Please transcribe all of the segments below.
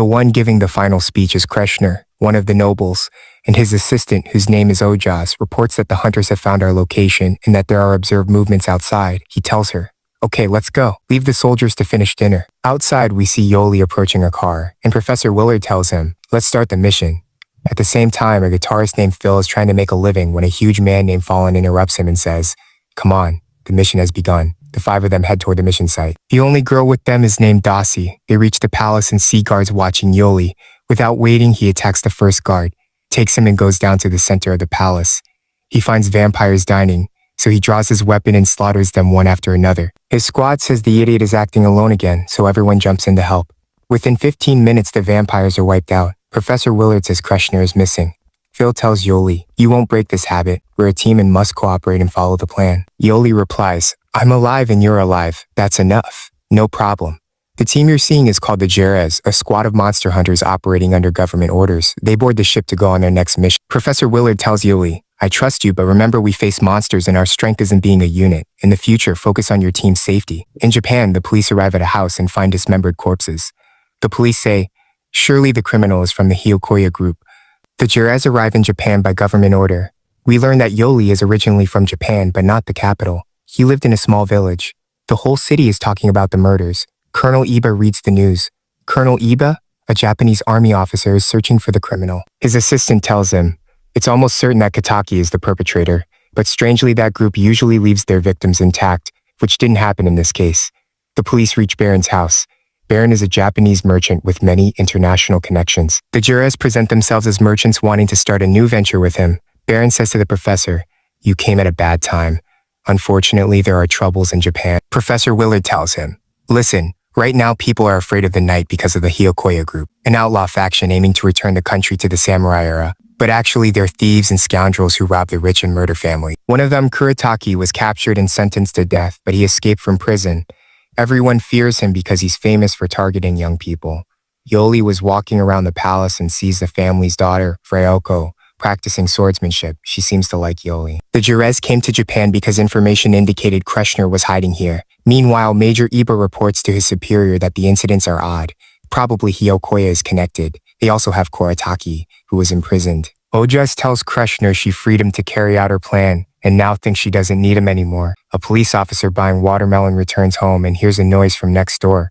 The one giving the final speech is Kreshner, one of the nobles, and his assistant, whose name is Ojas, reports that the hunters have found our location and that there are observed movements outside. He tells her, "Okay, let's go. Leave the soldiers to finish dinner." Outside, we see Yoli approaching a car, and Professor Willard tells him, "Let's start the mission." At the same time, a guitarist named Phil is trying to make a living when a huge man named Fallen interrupts him and says, "Come on, the mission has begun." The five of them head toward the mission site. The only girl with them is named Dossie. They reach the palace and see guards watching Yoli. Without waiting, he attacks the first guard, takes him and goes down to the center of the palace. He finds vampires dining, so he draws his weapon and slaughters them one after another. His squad says the idiot is acting alone again, so everyone jumps in to help. Within 15 minutes, the vampires are wiped out. Professor Willard says Kreshner is missing. Phil tells Yoli, "You won't break this habit. We're a team and must cooperate and follow the plan." Yoli replies, "I'm alive and you're alive. That's enough. No problem." The team you're seeing is called the Jerez, a squad of monster hunters operating under government orders. They board the ship to go on their next mission. Professor Willard tells Yoli, "I trust you, but remember we face monsters and our strength isn't being a unit. In the future, focus on your team's safety." In Japan, the police arrive at a house and find dismembered corpses. The police say, "Surely the criminal is from the Hyokoya group." The Jerez arrive in Japan by government order. We learn that Yoli is originally from Japan, but not the capital. He lived in a small village. The whole city is talking about the murders. Colonel Iba reads the news. Colonel Iba, a Japanese army officer, is searching for the criminal. His assistant tells him, "It's almost certain that Kataki is the perpetrator, but strangely that group usually leaves their victims intact, which didn't happen in this case." The police reach Baron's house. Baron is a Japanese merchant with many international connections. The Jerez present themselves as merchants wanting to start a new venture with him. Baron says to the professor, "You came at a bad time. Unfortunately, there are troubles in Japan." Professor Willard tells him, "Listen, right now people are afraid of the night because of the Hyokoya group, an outlaw faction aiming to return the country to the samurai era. But actually they're thieves and scoundrels who rob the rich and murder family. One of them, Kuretake, was captured and sentenced to death, but he escaped from prison. Everyone fears him because he's famous for targeting young people." Yoli was walking around the palace and sees the family's daughter, Freyoko, practicing swordsmanship. She seems to like Yoli. The Jerez came to Japan because information indicated Kreshner was hiding here. Meanwhile, Major Iba reports to his superior that the incidents are odd. Probably Hyokoya is connected. They also have Kuretake, who was imprisoned. Ojas tells Kreshner she freed him to carry out her plan, and now thinks she doesn't need him anymore. A police officer buying watermelon returns home and hears a noise from next door.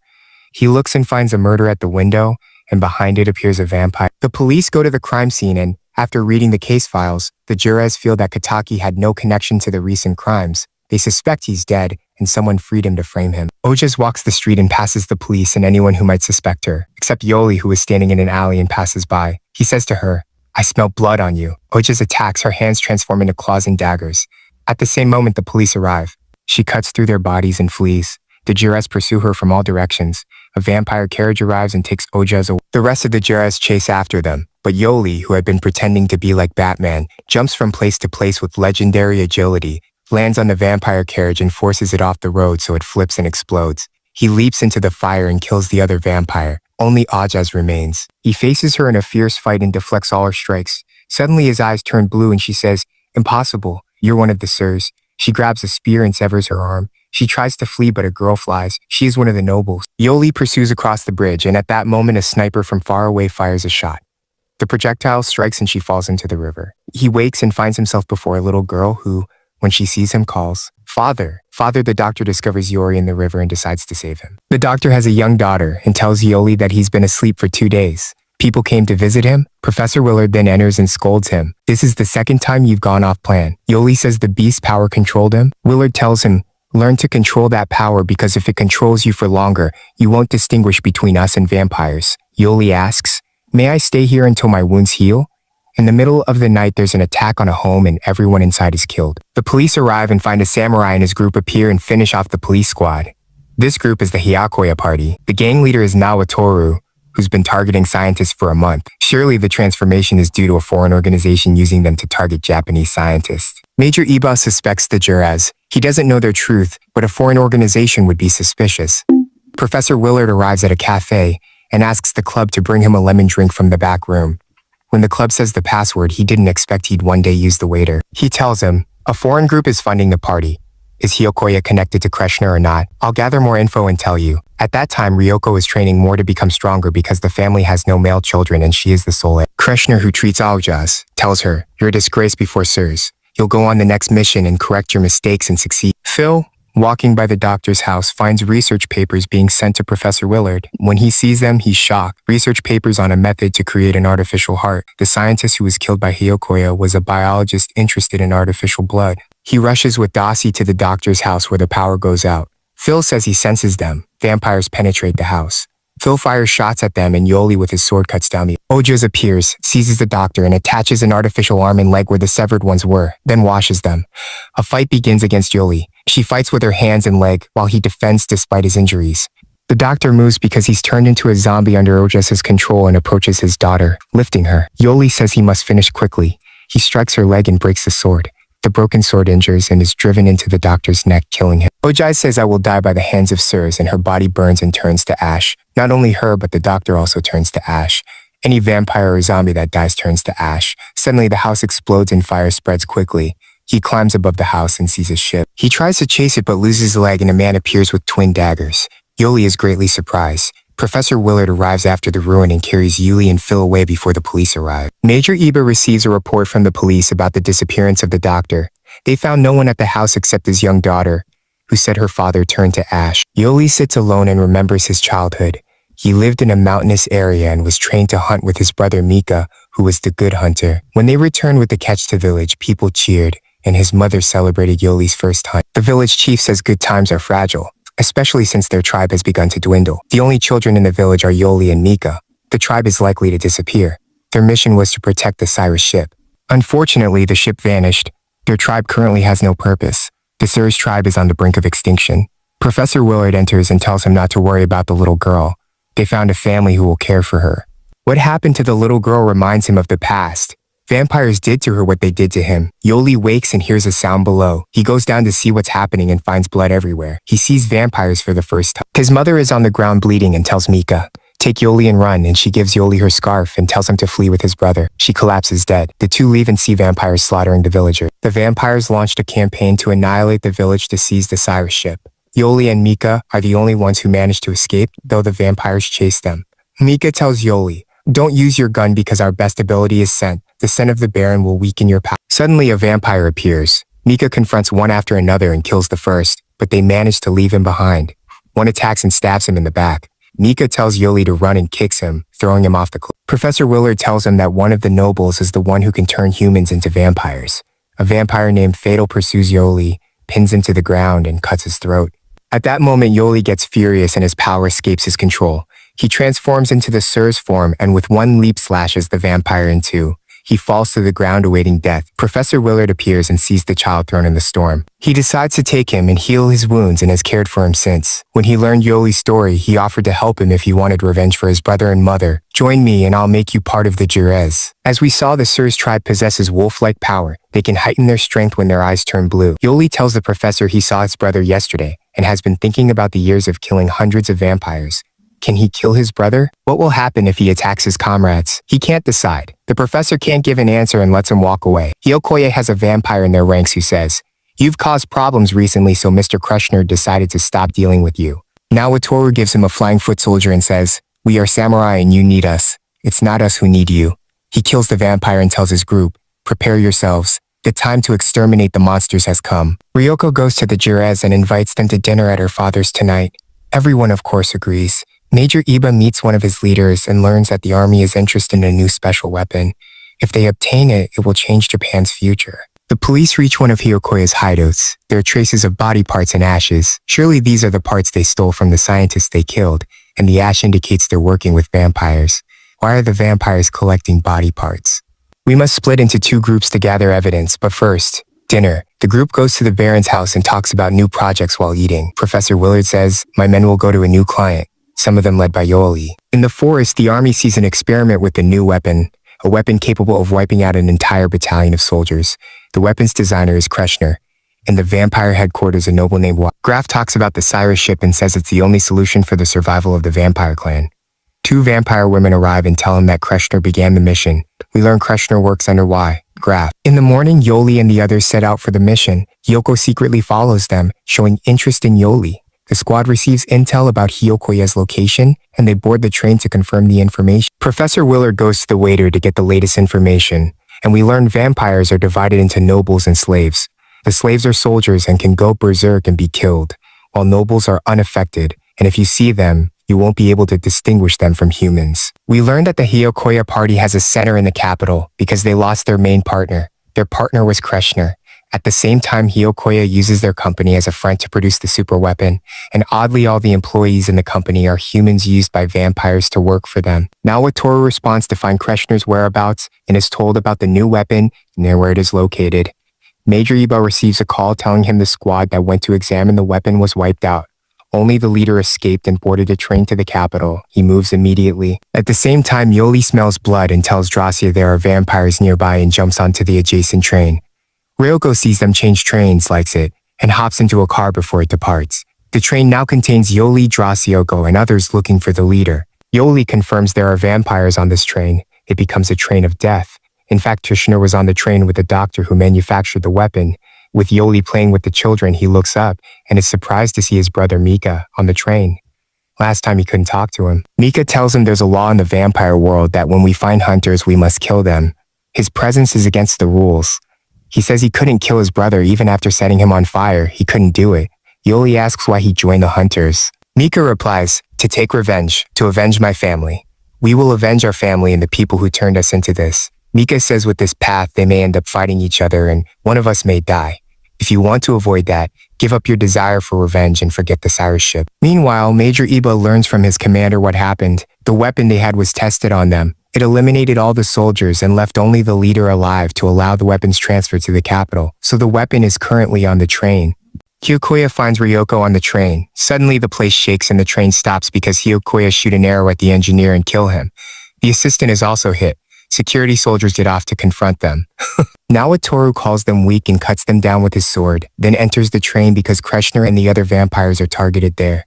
He looks and finds a murder at the window, and behind it appears a vampire. The police go to the crime scene and, after reading the case files, the Jerez feel that Kataki had no connection to the recent crimes. They suspect he's dead, and someone freed him to frame him. Ojas walks the street and passes the police and anyone who might suspect her, except Yoli, who is standing in an alley and passes by. He says to her, "I smell blood on you." Ojas attacks, her hands transform into claws and daggers. At the same moment, the police arrive. She cuts through their bodies and flees. The Jerez pursue her from all directions. A vampire carriage arrives and takes Ojas away. The rest of the Jerez chase after them, but Yoli, who had been pretending to be like Batman, jumps from place to place with legendary agility, lands on the vampire carriage and forces it off the road so it flips and explodes. He leaps into the fire and kills the other vampire. Only Ojas remains. He faces her in a fierce fight and deflects all her strikes. Suddenly his eyes turn blue and she says, "Impossible, you're one of the sirs." She grabs a spear and severs her arm. She tries to flee, but a girl flies. She is one of the nobles. Yoli pursues across the bridge, and at that moment a sniper from far away fires a shot. The projectile strikes and she falls into the river. He wakes and finds himself before a little girl who, when she sees him, calls, "Father." "Father." The doctor discovers Yori in the river and decides to save him. The doctor has a young daughter and tells Yoli that he's been asleep for 2 days. People came to visit him. Professor Willard then enters and scolds him. "This is the second time you've gone off plan." Yoli says the beast's power controlled him. Willard tells him, "Learn to control that power because if it controls you for longer, you won't distinguish between us and vampires." Yoli asks, "May I stay here until my wounds heal?" In the middle of the night, there's an attack on a home and everyone inside is killed. The police arrive and find a samurai and his group appear and finish off the police squad. This group is the Hyakoya party. The gang leader is Nawatoru, who's been targeting scientists for a month. Surely the transformation is due to a foreign organization using them to target Japanese scientists. Major Iba suspects the Jerez. He doesn't know their truth, but a foreign organization would be suspicious. Professor Willard arrives at a cafe and asks the club to bring him a lemon drink from the back room. When the club says the password, he didn't expect he'd one day use the waiter. He tells him, a foreign group is funding the party. Is Hyokoya connected to Krishna or not? I'll gather more info and tell you. At that time, Ryoko is training more to become stronger because the family has no male children and she is the sole heir. Krishna, who treats Aujas, tells her, "You're a disgrace before sirs. You'll go on the next mission and correct your mistakes and succeed." Phil, walking by the doctor's house, finds research papers being sent to Professor Willard. When he sees them, he's shocked. Research papers on a method to create an artificial heart. The scientist who was killed by Hyokoya was a biologist interested in artificial blood. He rushes with Dasi to the doctor's house where the power goes out. Phil says he senses them. Vampires penetrate the house. Phil fires shots at them and Yoli with his sword cuts down the Ojas appears, seizes the doctor and attaches an artificial arm and leg where the severed ones were, then washes them. A fight begins against Yoli. She fights with her hands and leg while he defends despite his injuries. The doctor moves because he's turned into a zombie under Ojas's control and approaches his daughter, lifting her. Yoli says he must finish quickly. He strikes her leg and breaks the sword. The broken sword injures and is driven into the doctor's neck, killing him. Ojai says, "I will die by the hands of sirs," and her body burns and turns to ash. Not only her, but the doctor also turns to ash. Any vampire or zombie that dies turns to ash. Suddenly, the house explodes and fire spreads quickly. He climbs above the house and sees a ship. He tries to chase it but loses his leg and a man appears with twin daggers. Yoli is greatly surprised. Professor Willard arrives after the ruin and carries Yuli and Phil away before the police arrive. Major Iba receives a report from the police about the disappearance of the doctor. They found no one at the house except his young daughter, who said her father turned to ash. Yoli sits alone and remembers his childhood. He lived in a mountainous area and was trained to hunt with his brother Mika, who was the good hunter. When they returned with the catch to village, people cheered, and his mother celebrated Yoli's first hunt. The village chief says good times are fragile, especially since their tribe has begun to dwindle. The only children in the village are Yoli and Mika. The tribe is likely to disappear. Their mission was to protect the Cyrus ship. Unfortunately, the ship vanished. Their tribe currently has no purpose. The Sir's tribe is on the brink of extinction. Professor Willard enters and tells him not to worry about the little girl. They found a family who will care for her. What happened to the little girl reminds him of the past. Vampires did to her what they did to him. Yoli wakes and hears a sound below. He goes down to see what's happening and finds blood everywhere. He sees vampires for the first time. His mother is on the ground bleeding and tells Mika, "Take Yoli and run," and she gives Yoli her scarf and tells him to flee with his brother. She collapses dead. The two leave and see vampires slaughtering the villagers. The vampires launched a campaign to annihilate the village to seize the Cyrus ship. Yoli and Mika are the only ones who managed to escape, though the vampires chase them. Mika tells Yoli, "Don't use your gun because our best ability is scent. The scent of the Baron will weaken your power." Suddenly, a vampire appears. Mika confronts one after another and kills the first, but they manage to leave him behind. One attacks and stabs him in the back. Mika tells Yoli to run and kicks him, throwing him off the cliff. Professor Willard tells him that one of the nobles is the one who can turn humans into vampires. A vampire named Fatal pursues Yoli, pins him to the ground, and cuts his throat. At that moment, Yoli gets furious and his power escapes his control. He transforms into the Sir's form and with one leap slashes the vampire in two. He falls to the ground awaiting death. Professor Willard appears and sees the child thrown in the storm. He decides to take him and heal his wounds and has cared for him since. When he learned Yoli's story, he offered to help him if he wanted revenge for his brother and mother. "Join me and I'll make you part of the Jerez." As we saw, the Sir's tribe possesses wolf-like power. They can heighten their strength when their eyes turn blue. Yoli tells the professor he saw his brother yesterday and has been thinking about the years of killing hundreds of vampires. Can he kill his brother? What will happen if he attacks his comrades? He can't decide. The professor can't give an answer and lets him walk away. Hyokoya has a vampire in their ranks who says, "You've caused problems recently, so Mr. Kreshner decided to stop dealing with you." Now Watoru gives him a flying foot soldier and says, "We are samurai and you need us. It's not us who need you." He kills the vampire and tells his group, "Prepare yourselves. The time to exterminate the monsters has come." Ryoko goes to the Jerez and invites them to dinner at her father's tonight. Everyone of course agrees. Major Iba meets one of his leaders and learns that the army is interested in a new special weapon. If they obtain it, it will change Japan's future. The police reach one of Hyokoya's hideouts. There are traces of body parts and ashes. Surely these are the parts they stole from the scientists they killed, and the ash indicates they're working with vampires. Why are the vampires collecting body parts? We must split into two groups to gather evidence, but first, dinner. The group goes to the Baron's house and talks about new projects while eating. Professor Willard says, "My men will go to a new client," some of them led by Yoli. In the forest, the army sees an experiment with the new weapon, a weapon capable of wiping out an entire battalion of soldiers. The weapon's designer is Kreshner. In the vampire headquarters, a noble named Graf talks about the Cyrus ship and says it's the only solution for the survival of the vampire clan. Two vampire women arrive and tell him that Kreshner began the mission. We learn Kreshner works under Graph. In the morning, Yoli and the others set out for the mission. Hyoko secretly follows them, showing interest in Yoli. The squad receives intel about Hyokoya's location, and they board the train to confirm the information. Professor Willard goes to the waiter to get the latest information, and we learn vampires are divided into nobles and slaves. The slaves are soldiers and can go berserk and be killed, while nobles are unaffected, and if you see them, you won't be able to distinguish them from humans. We learned that the Hyokoya party has a center in the capital because they lost their main partner. Their partner was Kreshner. At the same time, Hyokoya uses their company as a front to produce the super weapon, and oddly all the employees in the company are humans used by vampires to work for them. Naotoru responds to find Kreshner's whereabouts and is told about the new weapon near where it is located. Major Iba receives a call telling him the squad that went to examine the weapon was wiped out. Only the leader escaped and boarded a train to the capital. He moves immediately. At the same time, Yoli smells blood and tells Dracia there are vampires nearby and jumps onto the adjacent train. Ryoko sees them change trains, likes it, and hops into a car before it departs. The train now contains Yoli, Dracioko, and others looking for the leader. Yoli confirms there are vampires on this train. It becomes a train of death. In fact, Krishna was on the train with the doctor who manufactured the weapon. With Yoli playing with the children, he looks up and is surprised to see his brother Mika on the train. Last time he couldn't talk to him. Mika tells him there's a law in the vampire world that when we find hunters, we must kill them. His presence is against the rules. He says he couldn't kill his brother even after setting him on fire. He couldn't do it. Yoli asks why he joined the hunters. Mika replies, to take revenge, to avenge my family. We will avenge our family and the people who turned us into this. Mika says with this path, they may end up fighting each other and one of us may die. If you want to avoid that, give up your desire for revenge and forget the Cyrus ship. Meanwhile, Major Iba learns from his commander what happened. The weapon they had was tested on them. It eliminated all the soldiers and left only the leader alive to allow the weapons transfer to the capital. So the weapon is currently on the train. Hyokoya finds Ryoko on the train. Suddenly the place shakes and the train stops because Hyokoya shoot an arrow at the engineer and kill him. The assistant is also hit. Security soldiers get off to confront them. Naotoru calls them weak and cuts them down with his sword, then enters the train because Kreshner and the other vampires are targeted there.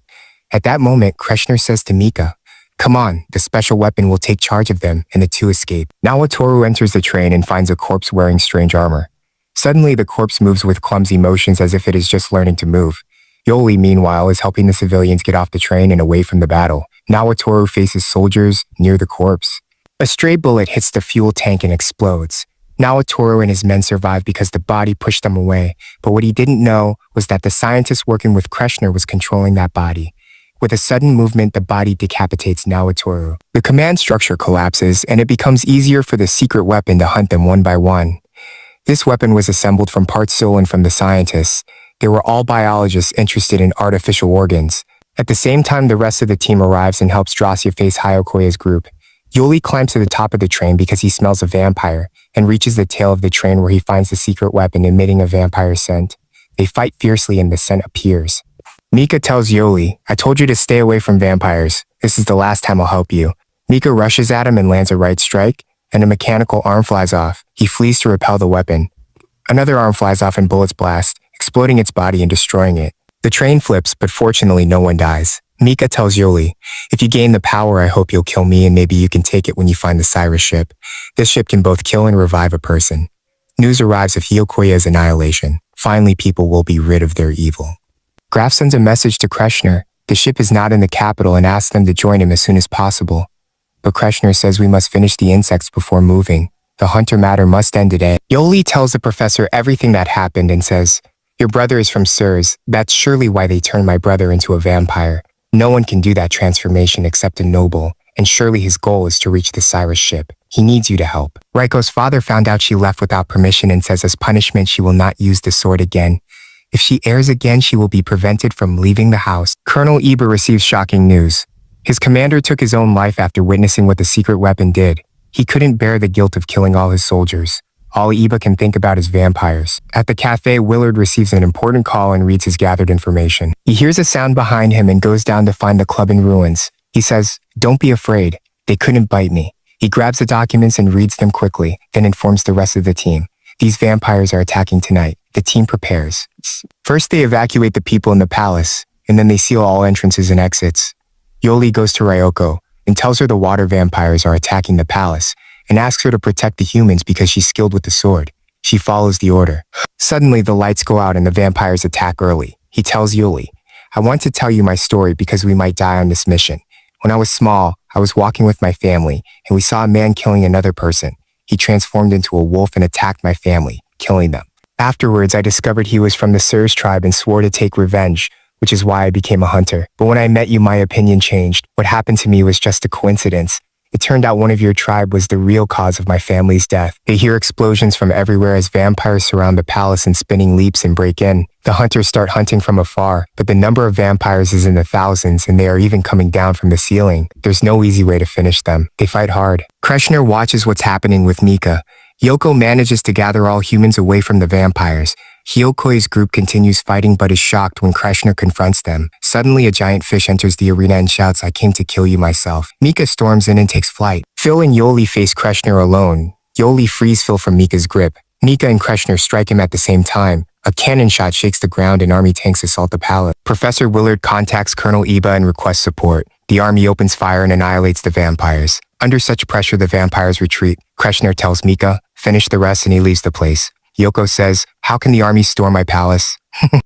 At that moment, Kreshner says to Mika, come on, the special weapon will take charge of them, and the two escape. Naotoru enters the train and finds a corpse wearing strange armor. Suddenly, the corpse moves with clumsy motions as if it is just learning to move. Yoli, meanwhile, is helping the civilians get off the train and away from the battle. Naotoru faces soldiers near the corpse. A stray bullet hits the fuel tank and explodes. Naotoru and his men survive because the body pushed them away, but what he didn't know was that the scientist working with Kreshner was controlling that body. With a sudden movement, the body decapitates Naotoru. The command structure collapses, and it becomes easier for the secret weapon to hunt them one by one. This weapon was assembled from parts stolen from the scientists. They were all biologists interested in artificial organs. At the same time, the rest of the team arrives and helps Dracia face Hyokoya's group. Yoli climbs to the top of the train because he smells a vampire and reaches the tail of the train where he finds the secret weapon emitting a vampire scent. They fight fiercely and the scent appears. Mika tells Yoli, I told you to stay away from vampires. This is the last time I'll help you. Mika rushes at him and lands a right strike, and a mechanical arm flies off. He flees to repel the weapon. Another arm flies off and bullets blast, exploding its body and destroying it. The train flips, but fortunately no one dies. Mika tells Yoli, if you gain the power, I hope you'll kill me and maybe you can take it when you find the Cyrus ship. This ship can both kill and revive a person. News arrives of Hyokoya's annihilation. Finally, people will be rid of their evil. Graf sends a message to Kreshner. The ship is not in the capital and asks them to join him as soon as possible. But Kreshner says we must finish the insects before moving. The hunter matter must end today. Yoli tells the professor everything that happened and says, your brother is from Sirs. That's surely why they turned my brother into a vampire. No one can do that transformation except a noble, and surely his goal is to reach the Cyrus ship. He needs you to help. Raiko's father found out she left without permission and says as punishment she will not use the sword again. If she errs again, she will be prevented from leaving the house. Colonel Iba receives shocking news. His commander took his own life after witnessing what the secret weapon did. He couldn't bear the guilt of killing all his soldiers. All Iba can think about is vampires. At the cafe, Willard receives an important call and reads his gathered information. He hears a sound behind him and goes down to find the club in ruins. He says, don't be afraid. They couldn't bite me. He grabs the documents and reads them quickly, then informs the rest of the team. These vampires are attacking tonight. The team prepares. First, they evacuate the people in the palace, and then they seal all entrances and exits. Yoli goes to Ryoko and tells her the water vampires are attacking the palace, and asks her to protect the humans because she's skilled with the sword. She follows the order. Suddenly, the lights go out and the vampires attack early. He tells Yuli, I want to tell you my story because we might die on this mission. When I was small, I was walking with my family, and we saw a man killing another person. He transformed into a wolf and attacked my family, killing them. Afterwards, I discovered he was from the Sirs tribe and swore to take revenge, which is why I became a hunter. But when I met you, my opinion changed. What happened to me was just a coincidence. It turned out one of your tribe was the real cause of my family's death. They hear explosions from everywhere as vampires surround the palace in spinning leaps and break in. The hunters start hunting from afar, but the number of vampires is in the thousands and they are even coming down from the ceiling. There's no easy way to finish them. They fight hard. Kreshner watches what's happening with Mika. Yoko manages to gather all humans away from the vampires. Hyokoi's group continues fighting but is shocked when Kreshner confronts them. Suddenly, a giant fish enters the arena and shouts, I came to kill you myself. Mika storms in and takes flight. Phil and Yoli face Kreshner alone. Yoli frees Phil from Mika's grip. Mika and Kreshner strike him at the same time. A cannon shot shakes the ground and army tanks assault the palace. Professor Willard contacts Colonel Iba and requests support. The army opens fire and annihilates the vampires. Under such pressure, the vampires retreat. Kreshner tells Mika, finish the rest, and he leaves the place. Yoko says, how can the army storm my palace?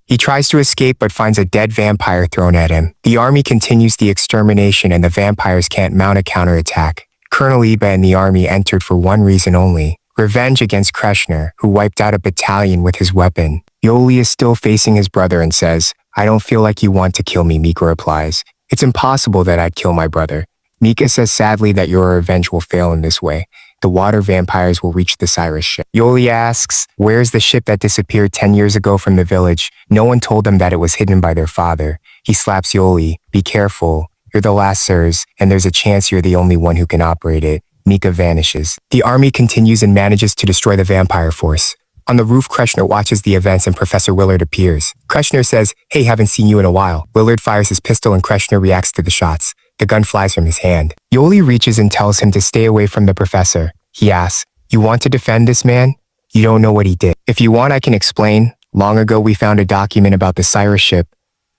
He tries to escape but finds a dead vampire thrown at him. The army continues the extermination and the vampires can't mount a counterattack. Colonel Iba and the army entered for one reason only, revenge against Kreshner, who wiped out a battalion with his weapon. Yoli is still facing his brother and says, I don't feel like you want to kill me, Mika replies. It's impossible that I'd kill my brother. Mika says sadly that your revenge will fail in this way. The water vampires will reach the Cyrus ship. Yoli asks, where's the ship that disappeared 10 years ago from the village? No one told them that it was hidden by their father. He slaps Yoli. Be careful. You're the last Sirs, and there's a chance you're the only one who can operate it. Mika vanishes. The army continues and manages to destroy the vampire force. On the roof, Kreshner watches the events and Professor Willard appears. Kreshner says, hey, haven't seen you in a while. Willard fires his pistol and Kreshner reacts to the shots. The gun flies from his hand. Yoli reaches and tells him to stay away from the professor. He asks, you want to defend this man? You don't know what he did. If you want, I can explain. Long ago, we found a document about the Cyrus ship.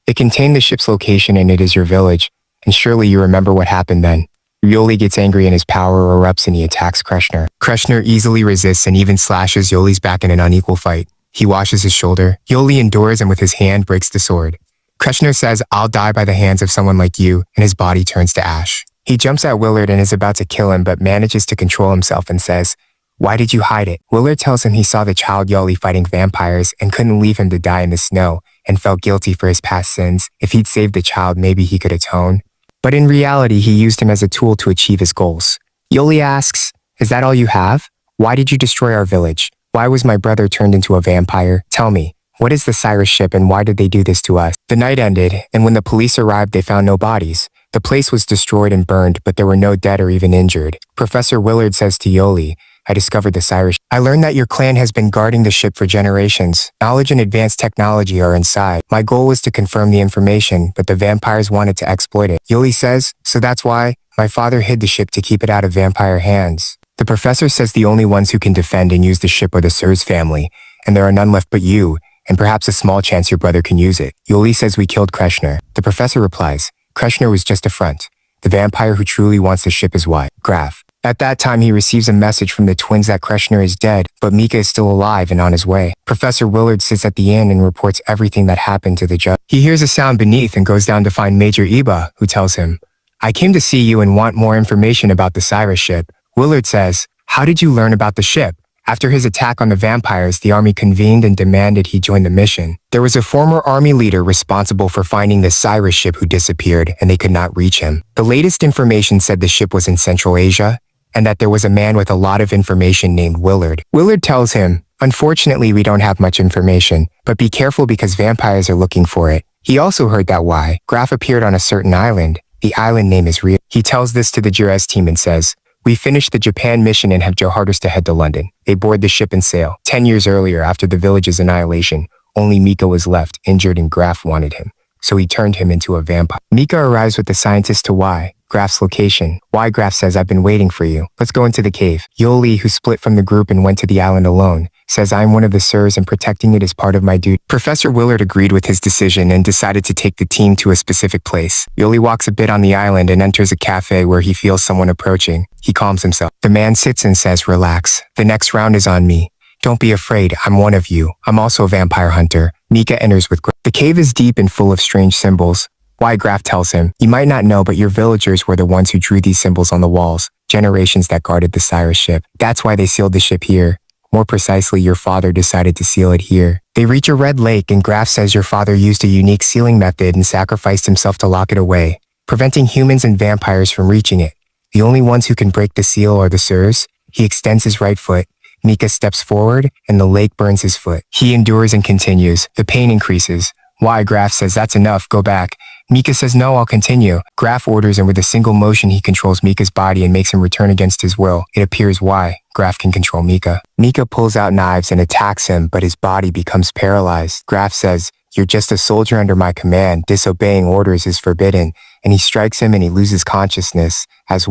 It contained the ship's location and it is your village. And surely you remember what happened then. Yoli gets angry and his power erupts and he attacks Kreshner. Kreshner easily resists and even slashes Yoli's back in an unequal fight. He washes his shoulder. Yoli endures and with his hand breaks the sword. Kreshner says, I'll die by the hands of someone like you, and his body turns to ash. He jumps at Willard and is about to kill him but manages to control himself and says, why did you hide it? Willard tells him he saw the child Yoli fighting vampires and couldn't leave him to die in the snow and felt guilty for his past sins. If he'd saved the child, maybe he could atone. But in reality, he used him as a tool to achieve his goals. Yoli asks, is that all you have? Why did you destroy our village? Why was my brother turned into a vampire? Tell me. What is the Cyrus ship and why did they do this to us? The night ended, and when the police arrived, they found no bodies. The place was destroyed and burned, but there were no dead or even injured. Professor Willard says to Yoli, I discovered the Cyrus. I learned that your clan has been guarding the ship for generations. Knowledge and advanced technology are inside. My goal was to confirm the information, but the vampires wanted to exploit it. Yoli says, so that's why my father hid the ship to keep it out of vampire hands. The professor says the only ones who can defend and use the ship are the Sirs family, and there are none left but you, and perhaps a small chance your brother can use it. Yoli says we killed Kreshner. The professor replies, Kreshner was just a front. The vampire who truly wants the ship is why. Graph. At that time, he receives a message from the twins that Kreshner is dead, but Mika is still alive and on his way. Professor Willard sits at the inn and reports everything that happened to the judge. He hears a sound beneath and goes down to find Major Iba, who tells him, I came to see you and want more information about the Cyrus ship. Willard says, how did you learn about the ship? After his attack on the vampires, the army convened and demanded he join the mission. There was a former army leader responsible for finding the Cyrus ship who disappeared, and they could not reach him. The latest information said the ship was in Central Asia, and that there was a man with a lot of information named Willard. Willard tells him, unfortunately, we don't have much information, but be careful because vampires are looking for it. He also heard that why Graf appeared on a certain island. The island name is real. He tells this to the Jurez team and says, we finished the Japan mission and have Johardus to head to London. They board the ship and sail. 10 years earlier, after the village's annihilation, only Mika was left, injured, and Graf wanted him. So he turned him into a vampire. Mika arrives with the scientist to Y, Graf's location. Y Graf says, I've been waiting for you. Let's go into the cave. Yoli, who split from the group and went to the island alone, says I'm one of the sirs and protecting it is part of my duty. Professor Willard agreed with his decision and decided to take the team to a specific place. Yoli walks a bit on the island and enters a cafe where he feels someone approaching. He calms himself. The man sits and says, relax. The next round is on me. Don't be afraid, I'm one of you. I'm also a vampire hunter. Mika enters with The cave is deep and full of strange symbols. Graf tells him, you might not know, but your villagers were the ones who drew these symbols on the walls, generations that guarded the Cyrus ship. That's why they sealed the ship here. More precisely, your father decided to seal it here. They reach a red lake and Graf says your father used a unique sealing method and sacrificed himself to lock it away, preventing humans and vampires from reaching it. The only ones who can break the seal are the sirs. He extends his right foot. Mika steps forward and the lake burns his foot. He endures and continues. The pain increases. Graf says that's enough, go back. Mika says no, I'll continue. Graf orders and with a single motion he controls Mika's body and makes him return against his will. It appears Graf can control Mika. Mika pulls out knives and attacks him, but his body becomes paralyzed. Graf says, you're just a soldier under my command. Disobeying orders is forbidden. And he strikes him and he loses consciousness. As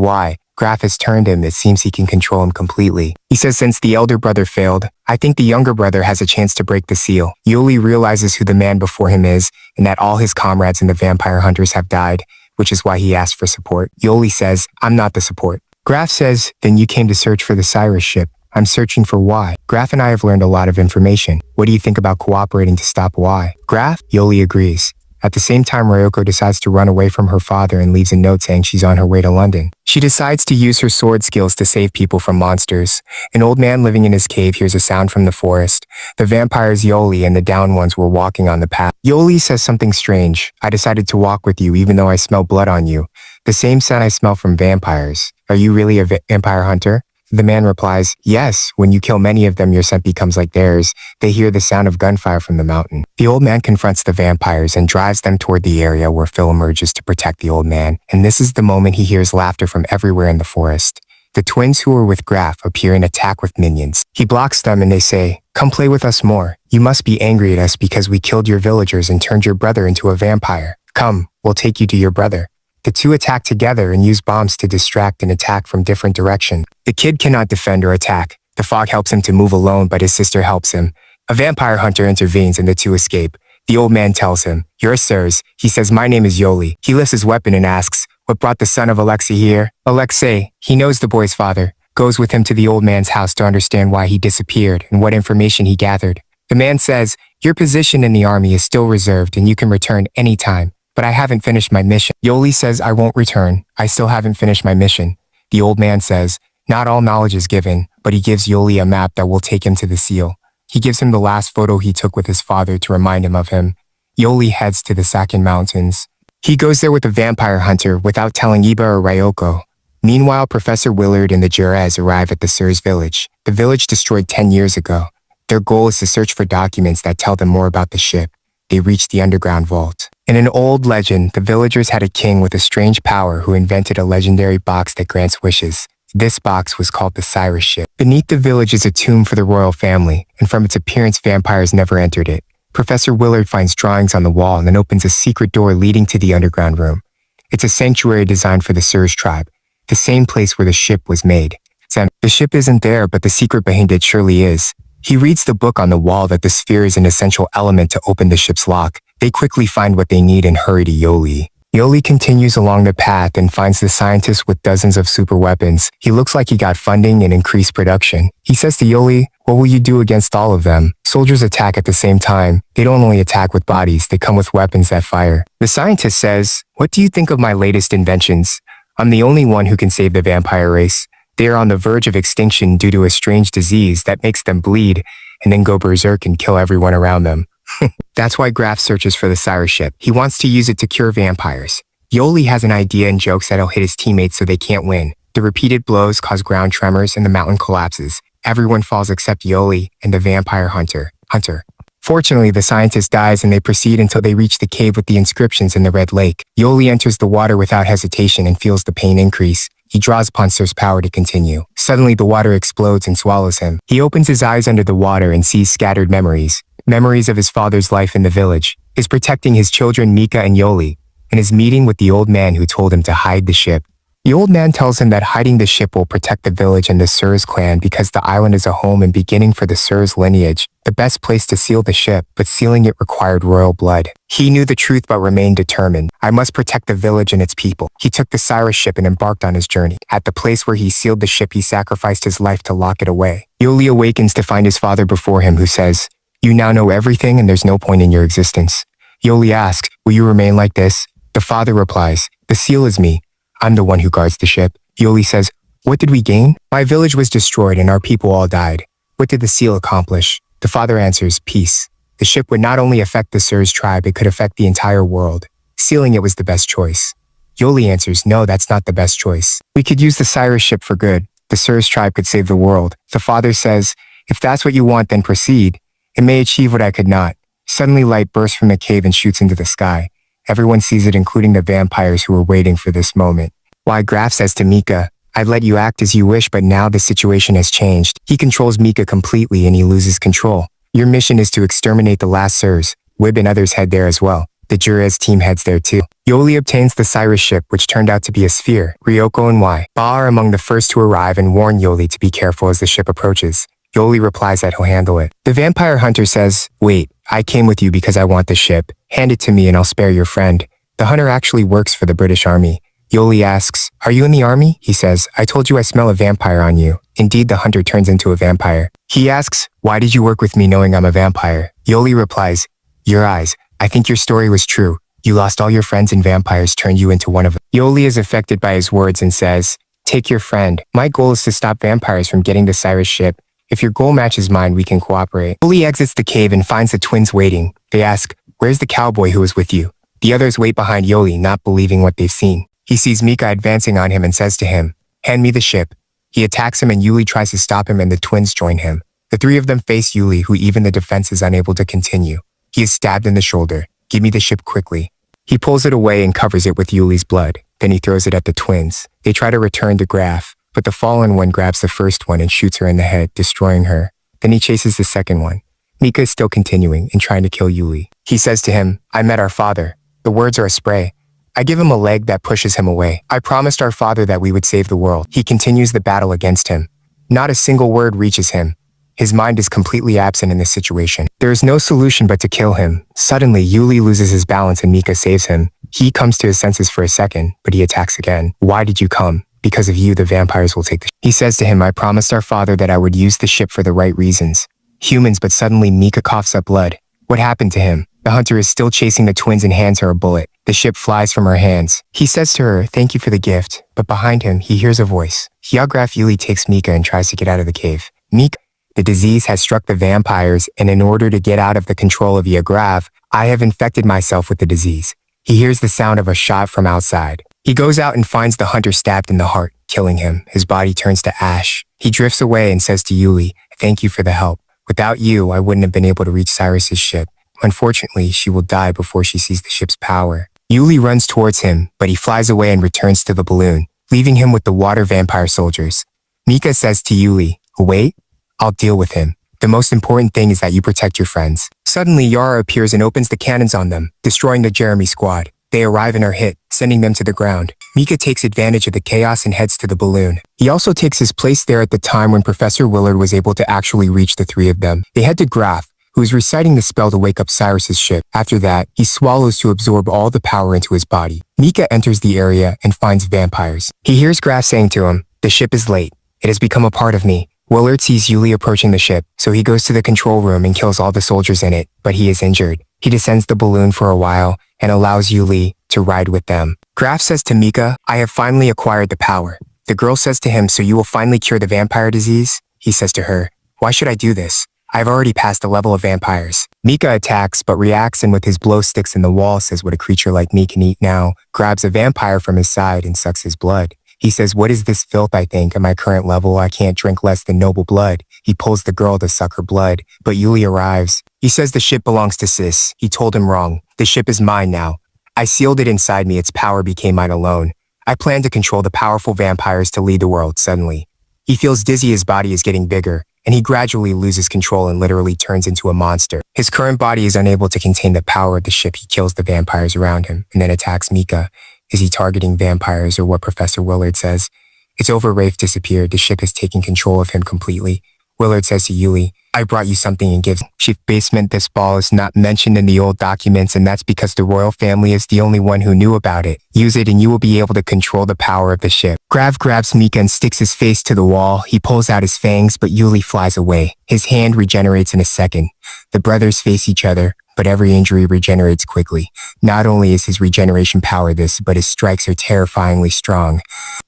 Graf has turned him, it seems he can control him completely. He says since the elder brother failed, I think the younger brother has a chance to break the seal. Yoli realizes who the man before him is, and that all his comrades and the vampire hunters have died, which is why he asked for support. Yoli says, I'm not the support. Graf says, then you came to search for the Cyrus ship. I'm searching for why. Graf and I have learned a lot of information. What do you think about cooperating to stop why? Graf? Yoli agrees. At the same time, Ryoko decides to run away from her father and leaves a note saying she's on her way to London. She decides to use her sword skills to save people from monsters. An old man living in his cave hears a sound from the forest. The vampires Yoli and the down ones were walking on the path. Yoli says something strange. I decided to walk with you even though I smell blood on you. The same scent I smell from vampires. Are you really a vampire hunter? The man replies, yes, when you kill many of them, your scent becomes like theirs. They hear the sound of gunfire from the mountain. The old man confronts the vampires and drives them toward the area where Phil emerges to protect the old man. And this is the moment he hears laughter from everywhere in the forest. The twins who were with Graf appear and attack with minions. He blocks them and they say, come play with us more. You must be angry at us because we killed your villagers and turned your brother into a vampire. Come, we'll take you to your brother. The two attack together and use bombs to distract and attack from different directions. The kid cannot defend or attack. The fog helps him to move alone, but his sister helps him. A vampire hunter intervenes and the two escape. The old man tells him, you're a sirs. He says, my name is Yoli. He lifts his weapon and asks, what brought the son of Alexei here? Alexei, he knows the boy's father, goes with him to the old man's house to understand why he disappeared and what information he gathered. The man says, your position in the army is still reserved and you can return anytime. But I haven't finished my mission. Yoli says, I won't return. I still haven't finished my mission. The old man says, not all knowledge is given, but he gives Yoli a map that will take him to the seal. He gives him the last photo he took with his father to remind him of him. Yoli heads to the Sakin Mountains. He goes there with a vampire hunter without telling Iba or Ryoko. Meanwhile, Professor Willard and the Jerez arrive at the Sirs village. The village destroyed 10 years ago. Their goal is to search for documents that tell them more about the ship. They reach the underground vault. In an old legend, the villagers had a king with a strange power who invented a legendary box that grants wishes. This box was called the Cyrus ship. Beneath the village is a tomb for the royal family, and from its appearance vampires never entered it. Professor Willard finds drawings on the wall and then opens a secret door leading to the underground room. It's a sanctuary designed for the Sirs tribe, the same place where the ship was made. The ship isn't there, but the secret behind it surely is. He reads the book on the wall that the sphere is an essential element to open the ship's lock. They quickly find what they need and hurry to Yoli. Yoli continues along the path and finds the scientist with dozens of super weapons. He looks like he got funding and increased production. He says to Yoli, what will you do against all of them? Soldiers attack at the same time. They don't only attack with bodies, they come with weapons that fire. The scientist says, what do you think of my latest inventions? I'm the only one who can save the vampire race. They are on the verge of extinction due to a strange disease that makes them bleed and then go berserk and kill everyone around them. That's why Graf searches for the Cyrus ship. He wants to use it to cure vampires. Yoli has an idea and jokes that he'll hit his teammates so they can't win. The repeated blows cause ground tremors and the mountain collapses. Everyone falls except Yoli and the vampire hunter. Fortunately, the scientist dies and they proceed until they reach the cave with the inscriptions in the red lake. Yoli enters the water without hesitation and feels the pain increase. He draws upon Sir's power to continue. Suddenly, the water explodes and swallows him. He opens his eyes under the water and sees scattered memories. Memories of his father's life in the village, his protecting his children Mika and Yoli, and his meeting with the old man who told him to hide the ship. The old man tells him that hiding the ship will protect the village and the Sur's clan because the island is a home and beginning for the Sur's lineage, the best place to seal the ship, but sealing it required royal blood. He knew the truth but remained determined. I must protect the village and its people. He took the Cyrus ship and embarked on his journey. At the place where he sealed the ship, he sacrificed his life to lock it away. Yoli awakens to find his father before him, who says, "You now know everything and there's no point in your existence." Yoli asks, "Will you remain like this?" The father replies, "The seal is me. I'm the one who guards the ship." Yoli says, "What did we gain? My village was destroyed and our people all died. What did the seal accomplish?" The father answers, "Peace. The ship would not only affect the Sur's tribe, it could affect the entire world. Sealing it was the best choice." Yoli answers, "No, that's not the best choice. We could use the Cyrus ship for good. The Sur's tribe could save the world." The father says, "If that's what you want, then proceed. It may achieve what I could not." Suddenly light bursts from the cave and shoots into the sky. Everyone sees it, including the vampires who were waiting for this moment. Why Graf says to Mika, "I'd let you act as you wish, but now the situation has changed." He controls Mika completely and he loses control. "Your mission is to exterminate the last Sirs." Wib and others head there as well. The Jurez team heads there too. Yoli obtains the Cyrus ship, which turned out to be a sphere. Ryoko and Ba are among the first to arrive and warn Yoli to be careful as the ship approaches. Yoli replies that he'll handle it. The vampire hunter says, "Wait, I came with you because I want the ship. Hand it to me and I'll spare your friend." The hunter actually works for the British Army. Yoli asks, "Are you in the army?" He says, "I told you I smell a vampire on you." Indeed, the hunter turns into a vampire. He asks, "Why did you work with me knowing I'm a vampire?" Yoli replies, "Your eyes. I think your story was true. You lost all your friends and vampires turned you into one of them." Yoli is affected by his words and says, "Take your friend. My goal is to stop vampires from getting the Cyrus ship. If your goal matches mine, we can cooperate." Yoli exits the cave and finds the twins waiting. They ask, "Where's the cowboy who was with you?" The others wait behind Yoli, not believing what they've seen. He sees Mika advancing on him and says to him, "Hand me the ship." He attacks him and Yuli tries to stop him and the twins join him. The three of them face Yuli, who even the defense is unable to continue. He is stabbed in the shoulder. "Give me the ship quickly." He pulls it away and covers it with Yuli's blood. Then he throws it at the twins. They try to return to Graf, but the fallen one grabs the first one and shoots her in the head, destroying her. Then he chases the second one. Mika is still continuing and trying to kill Yuli. He says to him, "I met our father." The words are a spray. I give him a leg that pushes him away. "I promised our father that we would save the world." He continues the battle against him. Not a single word reaches him. His mind is completely absent in this situation. There is no solution but to kill him. Suddenly, Yuli loses his balance and Mika saves him. He comes to his senses for a second, but he attacks again. "Why did you come? Because of you, the vampires will take the ship." He says to him, "I promised our father that I would use the ship for the right reasons." Humans, but suddenly Mika coughs up blood. What happened to him? The hunter is still chasing the twins and hands her a bullet. The ship flies from her hands. He says to her, "Thank you for the gift," but behind him, he hears a voice. Hyograph Yuli takes Mika and tries to get out of the cave. "Mika, the disease has struck the vampires, and in order to get out of the control of Hyograph, I have infected myself with the disease." He hears the sound of a shot from outside. He goes out and finds the hunter stabbed in the heart, killing him. His body turns to ash. He drifts away and says to Yuli, "Thank you for the help. Without you, I wouldn't have been able to reach Cyrus's ship. Unfortunately, she will die before she sees the ship's power." Yuli runs towards him, but he flies away and returns to the balloon, leaving him with the water vampire soldiers. Mika says to Yuli, "Wait, I'll deal with him. The most important thing is that you protect your friends." Suddenly, Yara appears and opens the cannons on them, destroying the Jeremy squad. They arrive and are hit, sending them to the ground. Mika takes advantage of the chaos and heads to the balloon. He also takes his place there at the time when Professor Willard was able to actually reach the three of them. They head to Graf, who is reciting the spell to wake up Cyrus's ship. After that, he swallows to absorb all the power into his body. Mika enters the area and finds vampires. He hears Graf saying to him, "The ship is late. It has become a part of me." Willard sees Yuli approaching the ship, so he goes to the control room and kills all the soldiers in it, but he is injured. He descends the balloon for a while and allows Yuli to ride with them. Graf says to Mika, "I have finally acquired the power." The girl says to him, "So you will finally cure the vampire disease?" He says to her, "Why should I do this? I've already passed the level of vampires." Mika attacks, but reacts and with his blow sticks in the wall says what a creature like me can eat now, grabs a vampire from his side and sucks his blood. He says, "What is this filth I think? At my current level, I can't drink less than noble blood." He pulls the girl to suck her blood, but Yuli arrives. He says the ship belongs to Sis. He told him wrong. "The ship is mine now. I sealed it inside me. Its power became mine alone. I plan to control the powerful vampires to lead the world." Suddenly, he feels dizzy. His body is getting bigger, and he gradually loses control and literally turns into a monster. His current body is unable to contain the power of the ship. He kills the vampires around him and then attacks Mika. Is he targeting vampires or what Professor Willard says? It's over. Rafe disappeared. The ship has taken control of him completely. Willard says to Yuli, I brought you something and gives Chief Basement. This ball is not mentioned in the old documents, and that's because the royal family is the only one who knew about it. Use it and you will be able to control the power of the ship. Grav grabs Mika and sticks his face to the wall. He pulls out his fangs, but Yuli flies away. His hand regenerates in a second. The brothers face each other, but every injury regenerates quickly. Not only is his regeneration power this, but his strikes are terrifyingly strong.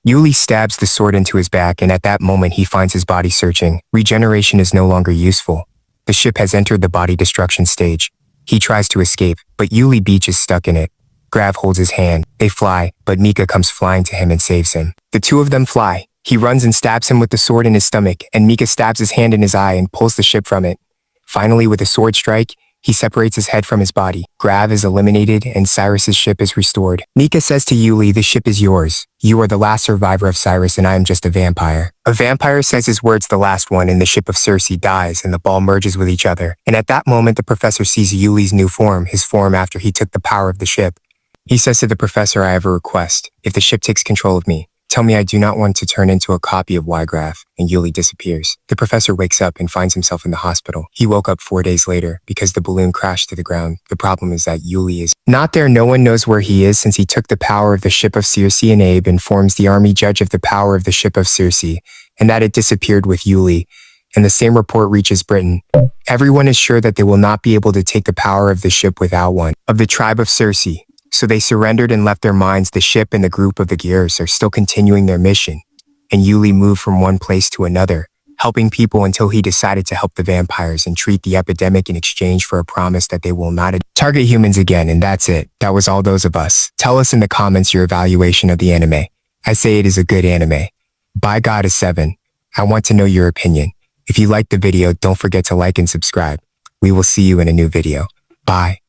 Yuli stabs the sword into his back, and at that moment he finds his body searching. Regeneration is no longer useful. The ship has entered the body destruction stage. He tries to escape, but Yuli Beach is stuck in it. Grav holds his hand. They fly, but Mika comes flying to him and saves him. The two of them fly. He runs and stabs him with the sword in his stomach, and Mika stabs his hand in his eye and pulls the ship from it. Finally, with a sword strike, he separates his head from his body. Grav is eliminated and Cyrus's ship is restored. Mika says to Yuli, the ship is yours. You are the last survivor of Cyrus and I am just a vampire. A vampire says his words the last one and the ship of Circe dies and the ball merges with each other. And at that moment the professor sees Yuli's new form, his form after he took the power of the ship. He says to the professor, I have a request. If the ship takes control of me, tell me I do not want to turn into a copy of Y-Graph, and Yuli disappears. The professor wakes up and finds himself in the hospital. He woke up 4 days later because the balloon crashed to the ground. The problem is that Yuli is not there. No one knows where he is since he took the power of the ship of Circe, and Abe informs the army judge of the power of the ship of Circe, and that it disappeared with Yuli. And the same report reaches Britain. Everyone is sure that they will not be able to take the power of the ship without one of the tribe of Circe. So they surrendered and left their mines. The ship and the group of the Gears are still continuing their mission. And Yuli moved from one place to another, helping people until he decided to help the vampires and treat the epidemic in exchange for a promise that they will not target humans again. And that's it. That was all those of us. Tell us in the comments your evaluation of the anime. I say it is a good anime. By God is 7. I want to know your opinion. If you liked the video, don't forget to like and subscribe. We will see you in a new video. Bye.